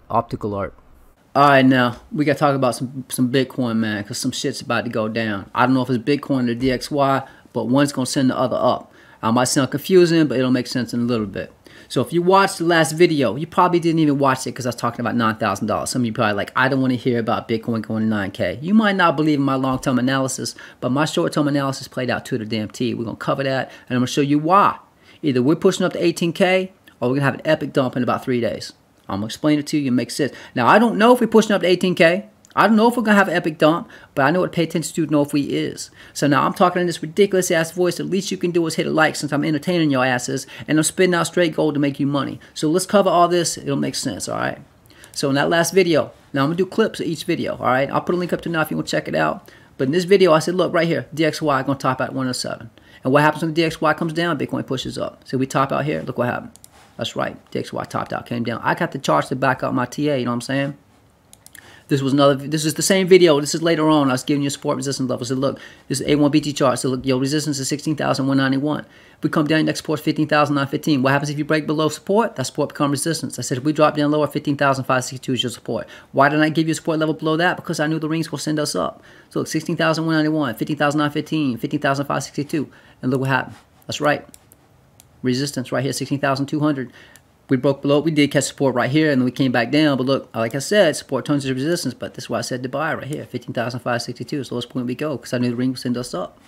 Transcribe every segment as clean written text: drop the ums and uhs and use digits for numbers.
Optical art. All right, now we gotta talk about some Bitcoin, man, because some shit's about to go down. I don't know if it's Bitcoin or DXY, but one's gonna send the other up. I might sound confusing, but it'll make sense in a little bit. So if you watched the last video, you probably didn't even watch it because I was talking about $9,000. Some of you probably like, I don't want to hear about Bitcoin going to 9K. You might not believe in my long-term analysis, but my short-term analysis played out to the damn T. We're gonna cover that, and I'm gonna show you why. Either we're pushing up to 18K, or we're gonna have an epic dump in about 3 days. I'm going to explain it to you and make sense. Now, I don't know if we're pushing up to 18K. I don't know if we're going to have an epic dump, but I know what to pay attention to know if we is. So now I'm talking in this ridiculous ass voice. The least you can do is hit a like since I'm entertaining your asses, and I'm spitting out straight gold to make you money. So let's cover all this. It'll make sense, all right? So in that last video, now I'm going to do clips of each video, all right? I'll put a link up to now if you want to check it out. But in this video, I said, look, right here, DXY going to top out at 107. And what happens when the DXY comes down? Bitcoin pushes up. So we top out here. Look what happened. That's right, DXY topped out, came down. I got the charts to back up my TA, you know what I'm saying? This is the same video. This is later on. I was giving you support resistance levels. So look, this is A1BT chart. So look, your resistance is 16,191. If we come down, next support is 15,915. What happens if you break below support? That support becomes resistance. I said if we drop down lower, 15,562 is your support. Why didn't I give you a support level below that? Because I knew the rings will send us up. So look, 16,191, 15,915, 15,562. And look what happened. That's right. Resistance right here, 16,200. We broke below. We did catch support right here, and then we came back down. But look, like I said, support turns to resistance. But this is why I said to buy right here, 15,562. So lowest point we go because I knew the ring would send us up.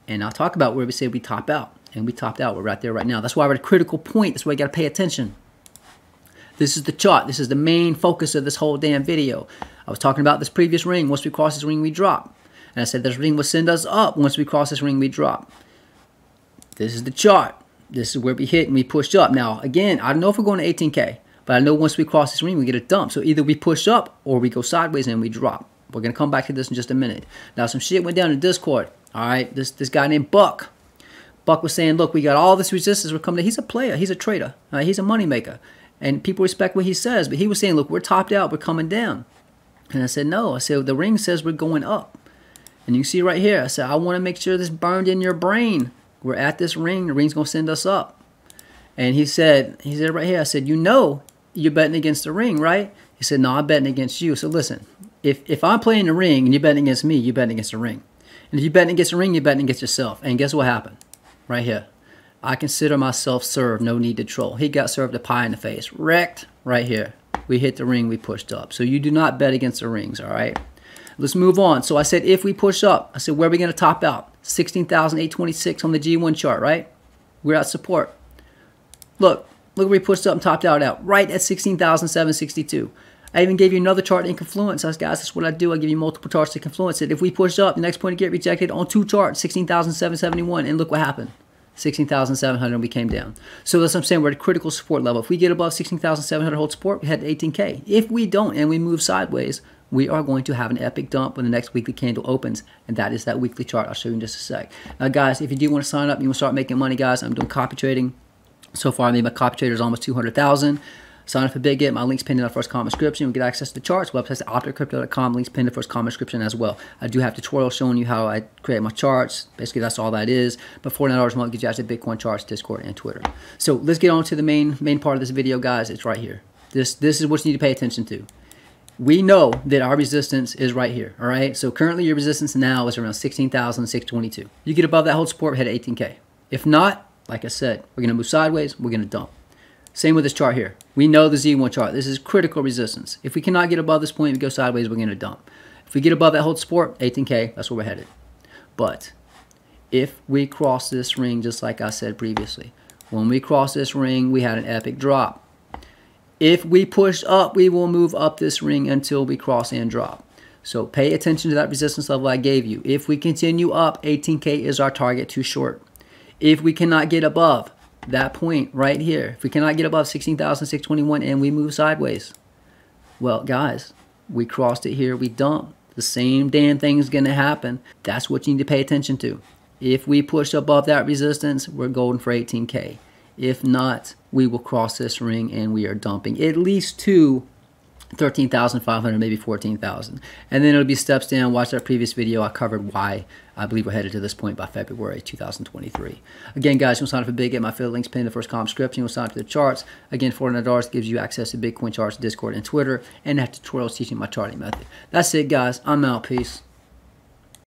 And I'll talk about where we said we top out, and we topped out. We're right there right now. That's why we're at a critical point. That's why you got to pay attention. This is the chart. This is the main focus of this whole damn video. I was talking about this previous ring. Once we cross this ring, we drop. And I said this ring will send us up. Once we cross this ring, we drop. This is the chart. This is where we hit and we pushed up. Now, again, I don't know if we're going to 18K, but I know once we cross this ring, we get a dump. So either we push up or we go sideways and we drop. We're going to come back to this in just a minute. Now, some shit went down in Discord. All right, this guy named Buck. Buck was saying, look, we got all this resistance. We're coming to. He's a player. He's a trader. He's a money maker. And people respect what he says. But he was saying, look, we're topped out. We're coming down. And I said, no. I said, the ring says we're going up. And you can see right here, I said, I want to make sure this burned in your brain. We're at this ring. The ring's going to send us up. And he said right here, I said, you know you're betting against the ring, right? He said, no, I'm betting against you. So listen, if I'm playing the ring and you're betting against me, you're betting against the ring. And if you're betting against the ring, you're betting against yourself. And guess what happened? Right here. I consider myself served. No need to troll. He got served a pie in the face. Wrecked right here. We hit the ring. We pushed up. So you do not bet against the rings, all right? Let's move on. So I said, if we push up, I said, where are we going to top out? 16,826 on the G1 chart, right? We're at support. Look where we pushed up and topped out at, right at 16,762. I even gave you another chart in Confluence. Guys, that's what I do. I give you multiple charts to Confluence. If we push up, the next point to get rejected on two charts, 16,771. And look what happened. 16,700 and we came down. So that's what I'm saying. We're at a critical support level. If we get above 16,700 hold support, we head to 18K. If we don't and we move sideways, we are going to have an epic dump when the next weekly candle opens, and that is that weekly chart. I'll show you in just a sec. Now, guys, if you do want to sign up, you want to start making money, guys, I'm doing copy trading. So far, I made my copy traders almost 200,000. Sign up for BitGet. My link's pinned in the first comment description. We get access to the charts. Website's opticrypto.com. Link's pinned in the first comment description as well. I do have tutorials showing you how I create my charts. Basically, that's all that is. But $49 a month gives you access to Bitcoin charts, Discord, and Twitter. So let's get on to the main part of this video, guys. It's right here. This is what you need to pay attention to. We know that our resistance is right here, all right? So currently your resistance now is around 16,622. You get above that hold support, we head to 18K. If not, like I said, we're going to move sideways, we're going to dump. Same with this chart here. We know the Z1 chart. This is critical resistance. If we cannot get above this point, we go sideways, we're going to dump. If we get above that hold support, 18K, that's where we're headed. But if we cross this ring, just like I said previously, when we cross this ring, we had an epic drop. If we push up, we will move up this ring until we cross and drop. So pay attention to that resistance level I gave you. If we continue up, 18K is our target, too short. If we cannot get above that point right here, if we cannot get above 16,621 and we move sideways, well, guys, we crossed it here, we dump. The same damn thing is going to happen. That's what you need to pay attention to. If we push above that resistance, we're golden for 18K. If not, we will cross this ring and we are dumping at least to 13,500, maybe 14,000. And then it'll be steps down. Watch that previous video. I covered why I believe we're headed to this point by February 2023. Again, guys, you want to sign up for Big, get my affiliate links pinned in the first comment description. You want to sign up to the charts. Again, $400 gives you access to Bitcoin charts, Discord, and Twitter, and that tutorials teaching my charting method. That's it, guys. I'm out. Peace.